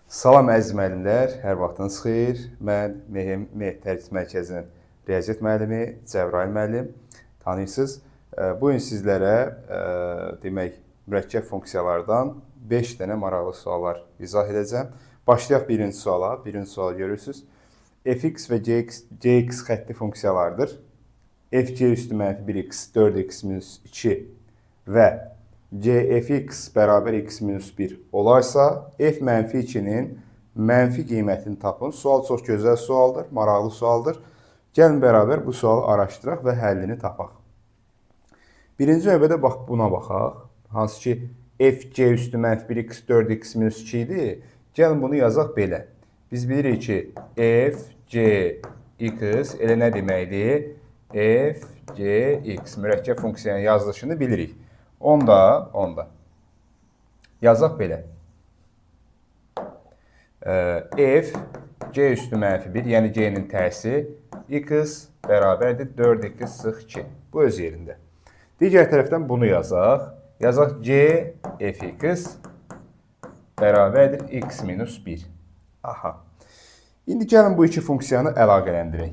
Salam əziz müəllimlər, hər vaxtınız xeyir. Mən MEHEM Tərbiyə Mərkəzinin riyaziyyat müəllimi Cəbrayıl müəllim. Tanıyırsınız. Bu gün sizlərə demək mürəkkəb funksiyalardan 5 dənə maraqlı suallar izah edəcəm. Başlayaq birinci suala. Birinci sualı görürsünüz. fx və gx xətti funksiyalardır. fc üstü mənfi 1x 4x minus 2 və gfx bərabər x minus 1 olarsa, f mənfi 2-nin mənfi qiymətini tapın. Sual çox gözəl sualdır, maraqlı sualdır. Gəlin bərabər bu sualı araşdıraq və həllini tapaq. Birinci növbədə buna baxaq. Hansı ki, fc üstü mənfi 1x 4x minus 2 idi. Gəlin bunu yazaq belə. Biz bilirik ki, fcx elə nə deməkdir? fcx mürəkkəb funksiyanın yazılışını bilirik. Onda. Yazaq belə. F, c üstü mənfi 1, yəni c-nin tərsi, x bərabərdir 4x sıx 2. Bu öz yerində. Digər tərəfdən bunu yazaq. Yazaq c, fx bərabərdir x minus 1. Aha. İndi gəlin bu iki funksiyanı əlaqələndirək.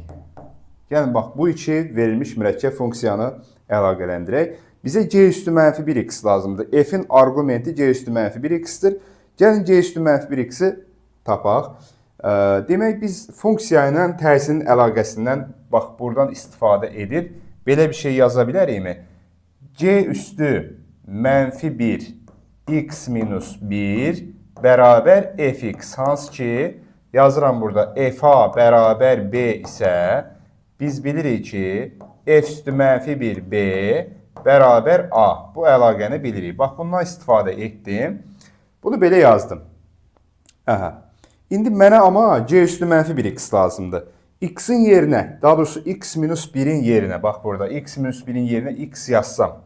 Gəlin, bax, bu iki verilmiş mürəkkəb funksiyanı əlaqələndirək. Bizə c üstü mənfi 1x lazımdır. F'in argumenti c üstü mənfi 1x-dir. Gəlin c üstü mənfi 1x-i tapaq. Demək, biz funksiya ilə tərsinin əlaqəsindən bax, buradan istifadə edib belə bir şey yaza bilərikmi? C üstü mənfi 1 x minus 1 bərabər fx. Hansı ki, yazıram burada fa bərabər b isə biz bilirik ki, f üstü mənfi 1 b bərabər a. Bu əlaqəni bilirik. Bax, bundan istifadə etdim. Bunu belə yazdım. İndi mənə amma c üstü mənfi 1x lazımdır. X-in yerinə, daha doğrusu x minus 1-in yerinə, bax burada x minus 1-in yerinə x yazsam.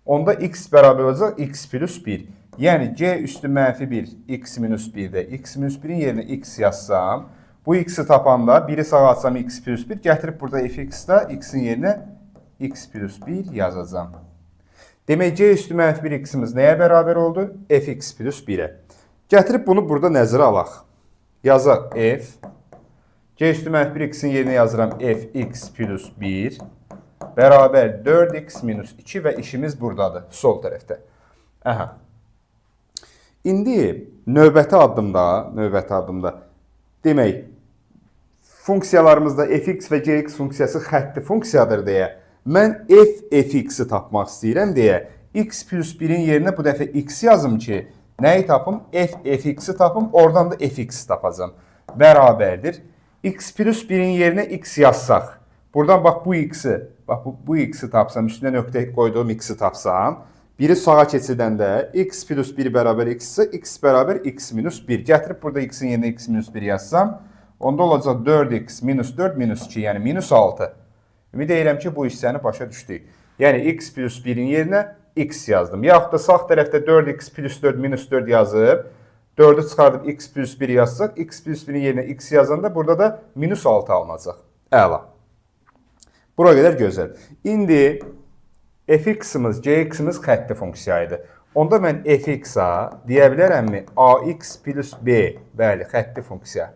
Onda x bərabər olacaq x plus 1. Yəni c üstü mənfi 1 x minus 1-də x minus 1-in yerinə x yazsam, bu x-i tapanda 1-i sağa atsam x plus 1, gətirib burada fx-da x-in yerinə x plus 1 yazacağım. Demək, c üstü mənfi 1 x-imiz nəyə bərabər oldu? Fx plus 1-ə. Gətirib bunu burada nəzərə alaq. Yazaq f. C üstü mənfi 1 x-in yerinə yazıram fx plus 1 bərabər 4x minus 2 və işimiz buradadır, sol tərəfdə. İndi növbəti addımda demək, funksiyalarımızda fx və gx funksiyası xətti funksiyadır deyə mən fx-i tapmaq istəyirəm deyə x plus 1-in yerinə bu dəfə x yazım ki, nəyi tapım? fx-i tapım, oradan da fx-i tapacam. Bərabərdir. X plus 1-in yerinə x yazsaq, buradan bax bu x-i tapsam, üstünə nöqtə qoyduğum x-i tapsam, biri sağa keçidəndə x plus 1 bərabər x ise x bərabər x minus 1. Gətirib burada x-in yerinə x minus 1 yazsam, onda olacaq 4x minus 4 minus 2, yəni minus 6. Ümid edirəm ki, bu hissəni başa düşdük. Yəni, x plus 1-in yerinə x yazdım. Yaxud da sağ tərəfdə 4x plus 4 minus 4 yazıb, 4-ü çıxardıb x plus 1 yazsaq, x plus 1-in yerinə x yazanda burada da minus 6 alınacaq. Əla. Bura qədər gözəl. İndi fx-imiz, gx-imiz xətti funksiyaydı. Onda mən fx-a deyə bilərəmmi? ax plus b, bəli, xətti funksiya.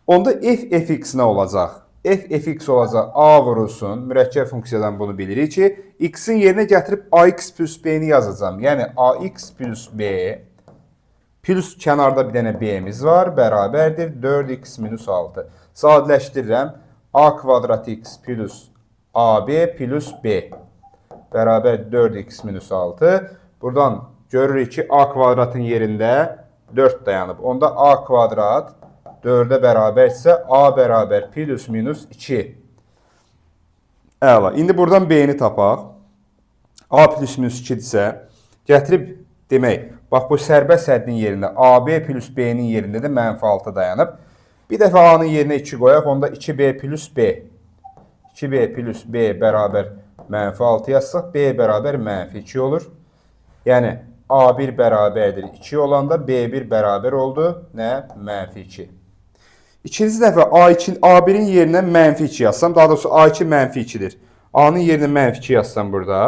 Onda fx nə olacaq? Fx olacaq a vurulsun, mürəkkəb funksiyadan bunu bilirik ki, x-in yerinə gətirib ax plus b-ni yazacağım. Yəni, ax plus b, plus kənarda bir dənə b-miz var, bərabərdir 4x minus 6. Sadələşdirirəm, a kvadrat x plus ab plus b, bərabər 4x minus 6. Buradan görürük ki, a kvadratın yerində 4 dayanıb. Onda a kvadrat 4-ə bərabərsə, a bərabər plus minus 2. Əla. İndi buradan b-ni tapaq. A plus minus 2-dirsə, gətirib demək, bax bu sərbəst həddin yerində ab plus b-nin yerində də mənfi 6 dayanıb. Bir dəfə a-nın yerinə 2 qoyaq, onda 2b plus b. 2b plus b bərabər mənfi 6 yazsaq, b bərabər mənfi 2 olur. Yəni, a1 bərabərdir 2 olanda b1 bərabər oldu, nə? Mənfi 2. İkinci dəfə a1-in yerinə mənfi 2 yazsam, daha doğrusu a2 mənfi 2-dir. A-nın yerinə mənfi 2 yazsam burada,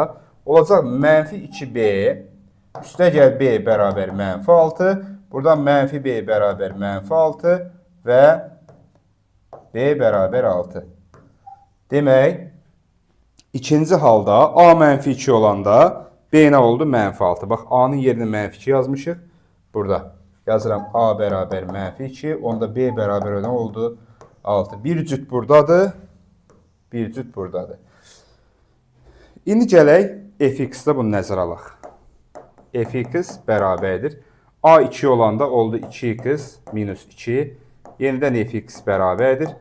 olacaq mənfi 2b, üstə gəl b bərabər mənfi 6. Buradan mənfi b bərabər mənfi 6 və b bərabər 6. Demək, ikinci halda a mənfi 2 olanda b nə oldu? Mənfi 6. Bax, a-nın yerinə mənfi 2 yazmışıq. Burada yazıram a bərabər mənfi 2. Onda b bərabər nə oldu? 6. Bir cüt buradadır. Bir cüt buradadır. İndi gələk fx-də bunu nəzərə alaq. Fx bərabərdir. A2 olanda oldu 2x minus 2. Yenidən fx bərabərdir.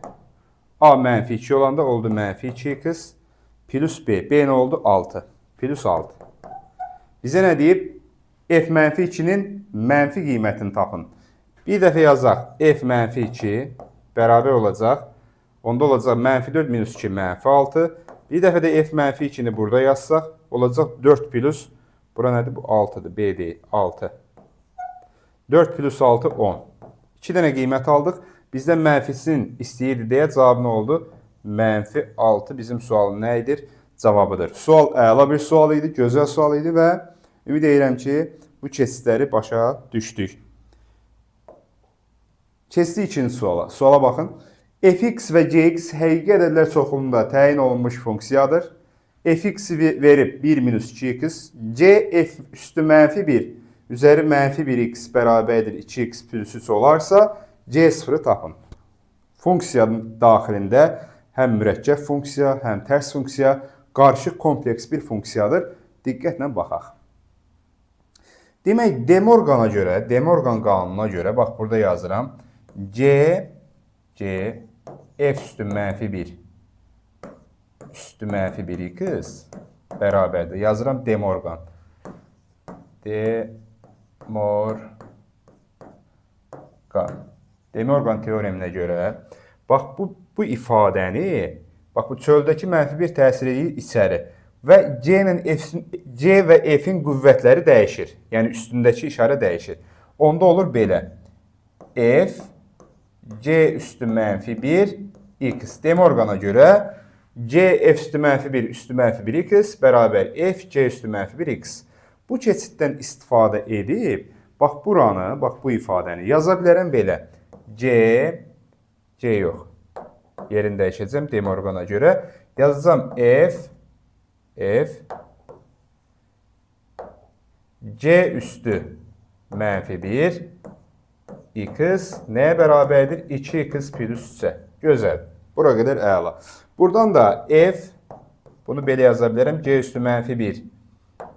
A mənfi 2 olanda oldu mənfi 2x plus b. B nə oldu? 6. Plus 6. Bizə nə deyib? F mənfi 2-nin mənfi qiymətini tapın. Bir dəfə yazaq. F mənfi 2 bərabər olacaq. Onda olacaq mənfi 4 minus 2 mənfi 6. Bir dəfə də f mənfi 2-ni burada yazsaq, olacaq 4 plus, bura nədir? Bu 6-dır, b deyil, 6. 4 plus 6, 10. 2 dənə qiymət aldıq. Bizdən mənfisinin istəyirdi deyə cavabı nə oldu? Mənfi 6 bizim sualın nə edir? Cavabıdır. Sual əla bir sual idi, gözəl sual idi və ümid edirəm ki, bu keçidləri başa düşdük. Keçdik ikinci suala. Suala baxın. Fx və gx həqiqi ədədlər çoxluğunda təyin olunmuş funksiyadır. Fx verib 1 minus 2x, cf üstü mənfi 1, üzəri mənfi 1x bərabərdir 2x plus 3 olarsa, c0-ı tapın. Funksiyanın daxilində həm mürəkkəb funksiya, həm tərs funksiya, qarışıq kompleks bir funksiyadır. Diqqətlə baxaq. Demək, De Morgan qanununa görə, bax burada yazıram, c f üstü mənfi 1 üstü mənfi 1x bərabərdir. Yazıram De Morgan. De Morgan teoreminə görə, bax bu ifadəni, bax bu çöldəki mənfi 1 təsir edir içəri və c və f-in qüvvətləri dəyişir. Yəni üstündəki işarə dəyişir. Onda olur belə. F c üstü mənfi 1 x. De Morgan'a görə c f üstü mənfi 1 üstü mənfi 1 x bərabər f c üstü mənfi 1 x. Bu keçiddən istifadə edib, bax buranı, bax bu ifadəni yaza bilərəm belə. C yox. Yerini dəyişəcəm De Morgan'a görə. Yazacağım f c üstü mənfi 1 x nəyə bərabərdir? 2x plus 3-ə. Gözəl. Bura qədər əla. Buradan da f, bunu belə yaza bilərəm. C üstü mənfi 1.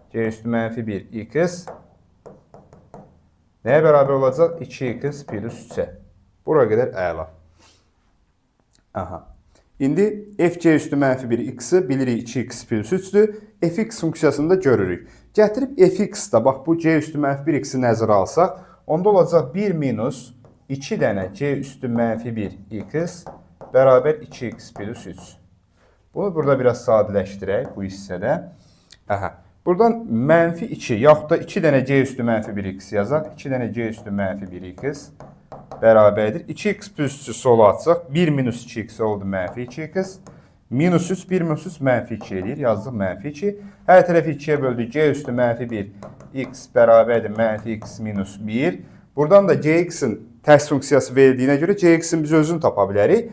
C üstü mənfi 1 x nəyə bərabər olacaq? 2x plus 3-ə. Bura qədər əla. Aha. İndi f c üstü mənfi 1 x-i bilirik 2x plus 3-dür. Fx funksiyasında görürük. Gətirib fx-da, bax bu c üstü mənfi 1 x-i nəzərə alsaq, onda olacaq 1 minus 2 dənə c üstü mənfi 1 x bərabər 2x plus 3. Bunu burada biraz sadələşdirək bu hissədə. Aha. Buradan mənfi 2 yaxud da 2 dənə c üstü mənfi 1 x yazaq. 2 dənə c üstü mənfi 1 x bərabərdir. 2x plus 3-ü sola atsaq. 1 minus 2x oldu mənfi 2x. Minus 3, 1 minus 3 mənfi 2 edir. Yazdıq mənfi 2. Hər tərəfi 2-yə böldük. C üstü mənfi 1 x bərabərdir mənfi x minus 1. Buradan da cx-in tərs funksiyası verildiyinə görə cx-in biz özünü tapa bilərik.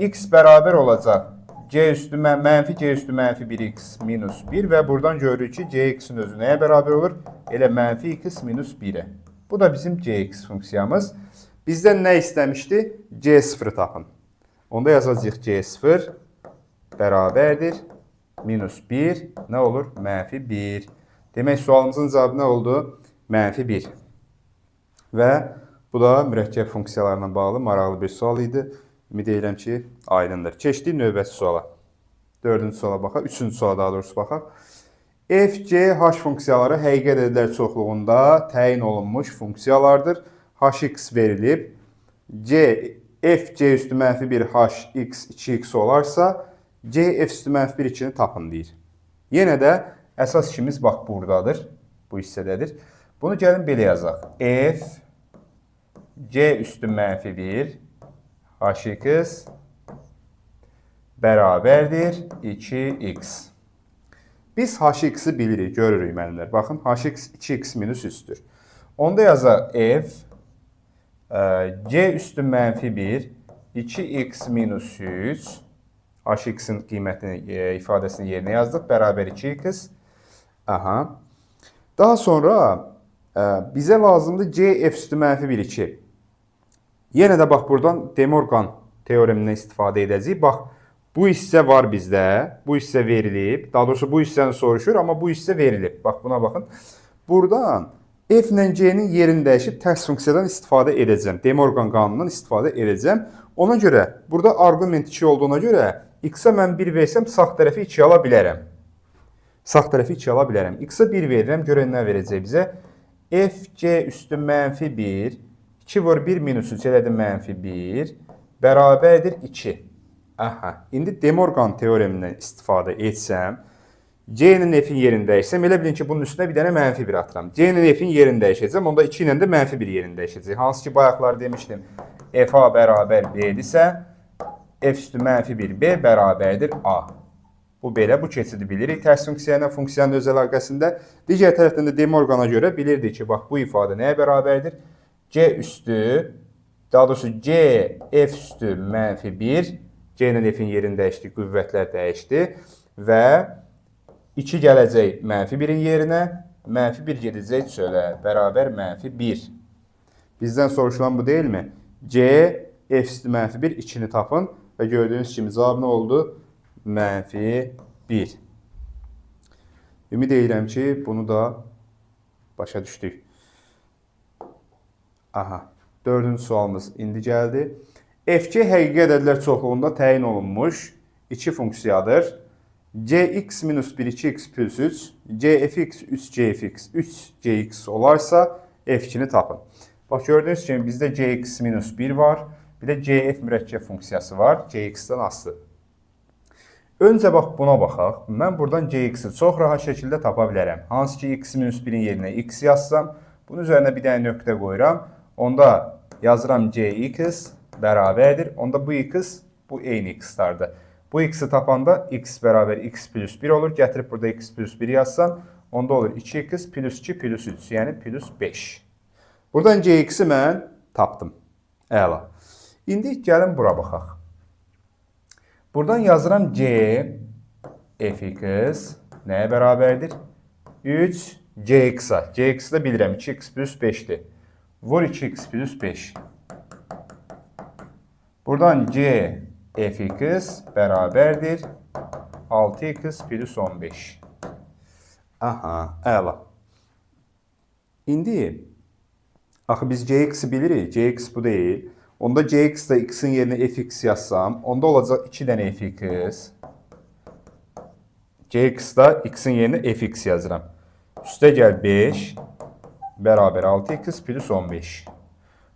X bərabər olacaq c üstü mənfi c üstü mənfi 1x minus 1 və buradan görürük ki cx-in özü nəyə bərabər olur? Elə mənfi x minus 1-ə. Bu da bizim cx funksiyamız. Bizdən nə istəmişdi? C0-ı tapın. Onda yazacağıq C0 bərabərdir minus 1 nə olur? Mənfi 1. Demək sualımızın cavabı nə oldu? Mənfi 1. Və bu da mürəkkəb funksiyalarla bağlı maraqlı bir sual idi. Ümid edirəm ki, aydındır. Keçdik növbəti suala. 4-cü suala baxaq, 3-cü suala daha doğrusu baxaq. F, C, H funksiyaları həqiqi ədədlər çoxluğunda təyin olunmuş funksiyalardır. Hx verilib. F, C üstü mənfi 1, H, x, 2x olarsa, C, F üstü mənfi 1, 2-ni tapın deyir. Yenə də əsas işimiz bax buradadır. Bu hissədədir. Bunu gəlin belə yazaq. F, C üstü mənfi 1, Hx bərabərdir 2x. Biz Hx-i bilirik, görürük müəllimlər. Baxın, Hx 2x minus 3-dür. Onda yazaq f c üstü mənfi 1 2x minus 3 hx'in qiymətini ifadəsini yerinə yazdıq. Bərabər 2x. Aha. Daha sonra bizə lazımdır c f üstü mənfi 1 2. Yenə də bax buradan De Morgan teoremindən istifadə edəcəyik. Bax bu hissə var bizdə. Bu hissə verilib. Daha doğrusu bu hissəni soruşur, amma bu hissə verilib. Bax buna baxın. Buradan f ilə c-nin yerini dəyişib tərs funksiyadan istifadə edəcəm. De Morgan qanunundan istifadə edəcəm. Ona görə burada arqument 2 olduğuna görə x-a mən 1 versəm sağ tərəfi 2 ala bilərəm. Sağ tərəfi 2 ala bilərəm. X-a 1 verirəm. Görən nə verəcək bizə? F c üstü mənfi 1 2 vur 1 minus 3 elədi mənfi 1 bərabərdir 2. Aha. İndi De Morgan teoremindən istifadə etsəm, c-nin f-in yerini dəyişsəm, elə bilin ki, bunun üstünə bir dənə mənfi 1 atıram. C-nin f-in yerini dəyişəcəm, onda 2 ilə də mənfi 1 yerini dəyişəcək. Hansı ki, bayaqlar demişdim, f-a bərabər b-dirsə, f üstü mənfi 1 b bərabərdir a. Bu belə, bu keçidi bilirik. Tərs funksiya ilə funksiyanın öz əlaqəsində. Digər tərəfdən də De Morgana görə bilirdik ki, bax bu ifadə nəyə bərabərdir? C üstü, daha doğrusu C f üstü mənfi 1, C ilə f-in yerini dəyişdi, qüvvətlər dəyişdi və 2 gələcək mənfi 1-in yerinə, mənfi 1 gedəcək çölə, bərabər mənfi 1. Bizdən soruşulan bu deyilmi? C f üstü mənfi 1, 2-ni tapın və gördüyünüz kimi cavab nə oldu? Mənfi 1. Ümid edirəm ki, bunu da başa düşdük. Aha, dördüncü sualımız indi gəldi. F2 həqiqi ədədlər çoxluğunda təyin olunmuş 2 funksiyadır. Cx minus 1 2x plus 3, cfx 3cfx 3cx olarsa f2-ni tapın. Bax, gördüyünüz kimi bizdə cx minus 1 var, bir də cf mürəkkəb funksiyası var, cx-dən asılı. Öncə bax buna baxaq. Mən buradan cx-i çox rahat şəkildə tapa bilərəm. Hansı ki x minus 1-in yerinə x yazsam, bunun üzərinə bir dənə nöqtə qoyuram. Onda yazıram cx bərabərdir. Onda bu x, bu eyni x-lardır. Bu x-i tapanda x bərabər x plus 1 olur. Gətirib burada x plus 1 yazsam, onda olur 2x plus 2 plus 3, yəni plus 5. Buradan cx-i mən tapdım. Əla. İndi gəlin bura baxaq. Buradan yazıram c fx nəyə bərabərdir? 3 cx-a. Cx-i də bilirəm 2x plus 5-dir. Vur 2x plus 5. Buradan c fx bərabərdir 6x plus 15. Aha, əla. İndi axı biz cx-i bilirik. Cx bu deyil. Onda cx-də x-in yerinə fx yazsam, onda olacaq 2 dənə fx. Cx-da x-in yerinə fx yazıram. Üstə gəl 5 bərabər 6x plus 15.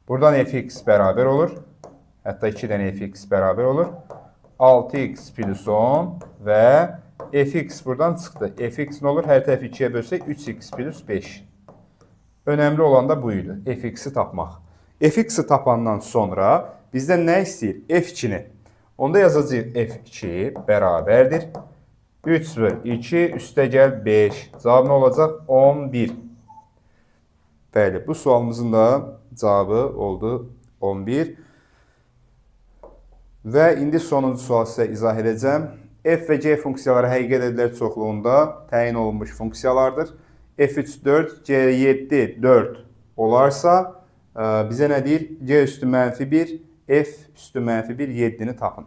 Buradan fx bərabər olur. Hətta 2 dənə fx bərabər olur. 6x plus 10 və fx buradan çıxdı. Fx nə olur? Hər tərəfi 2-yə bölsək 3x plus 5. Önəmli olan da bu idi. Fx-i tapmaq. Fx-i tapandan sonra bizdən nə istəyir? F2-ni. Onda yazacağıq F2 bərabərdir. 3 böl 2 üstə gəl 5. Cavab nə olacaq? 11. Bəli, bu sualımızın da cavabı oldu 11. Və indi sonuncu sual sizə izah edəcəm. F və C funksiyaları həqiqi ədədlər çoxluğunda təyin olunmuş funksiyalardır. F3 4, C7 4 olarsa bizə nə deyir? C üstü mənfi 1, F üstü mənfi 1, 7-ni tapın.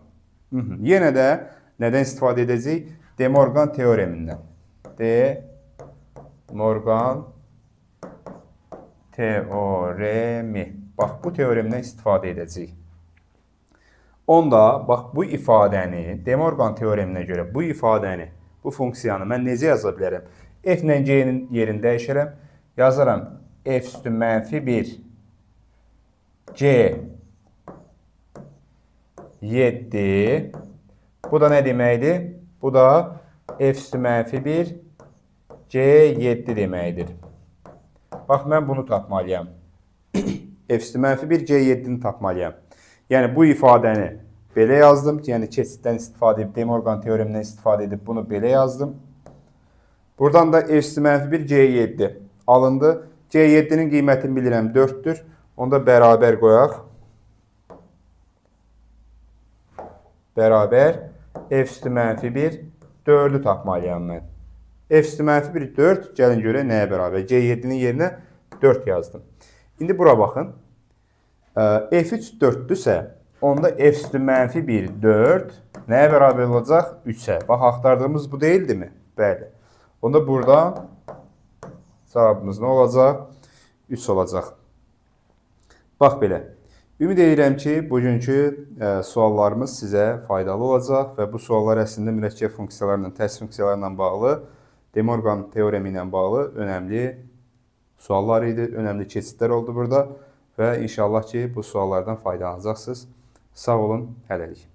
Yenə də nədən istifadə edəcəyik? De Morgan teoremindən. De Morgan teoremi. Bax, bu teoremdən istifadə edəcəyik. Onda, bax, bu ifadəni, De Morgan teoreminə görə bu ifadəni, bu funksiyanı mən necə yaza bilərəm? F ilə C-nin yerini dəyişərəm. Yazaram F üstü mənfi 1, C 7. Bu da nə deməkdir? Bu da F üstü mənfi 1, C 7 deməkdir. Bax, mən bunu tapmalıyam. F üstü mənfi 1, C 7-ni tapmalıyam. Yəni, bu ifadəni belə yazdım. Yəni, keçiddən istifadə edib, De Morgan teoremindən istifadə edib bunu belə yazdım. Buradan da F üstü mənfi 1, C 7 alındı. C7-nin qiymətini bilirəm 4-dür. Onda bərabər qoyaq. Bərabər f üstü mənfi 1, 4-ü tapmalıyam mən. F üstü mənfi 1, 4, gəlin görək nəyə bərabər. C7-nin yerinə 4 yazdım. İndi bura baxın. F3 4-düsə, onda f üstü mənfi 1, 4 nəyə bərabər olacaq? 3-ə. Bax, axtardığımız bu deyildimi? Bəli. Onda burada cavabımız nə olacaq? 3 olacaq. Bax belə. Ümid edirəm ki, bugünkü suallarımız sizə faydalı olacaq və bu suallar əslində mürəkkəb funksiyalarla, tərs funksiyalarla bağlı, De Morgan teoremi ilə bağlı önəmli suallar idi, önəmli keçidlər oldu burada və inşallah ki, bu suallardan faydalanacaqsınız. Sağ olun, hələlik.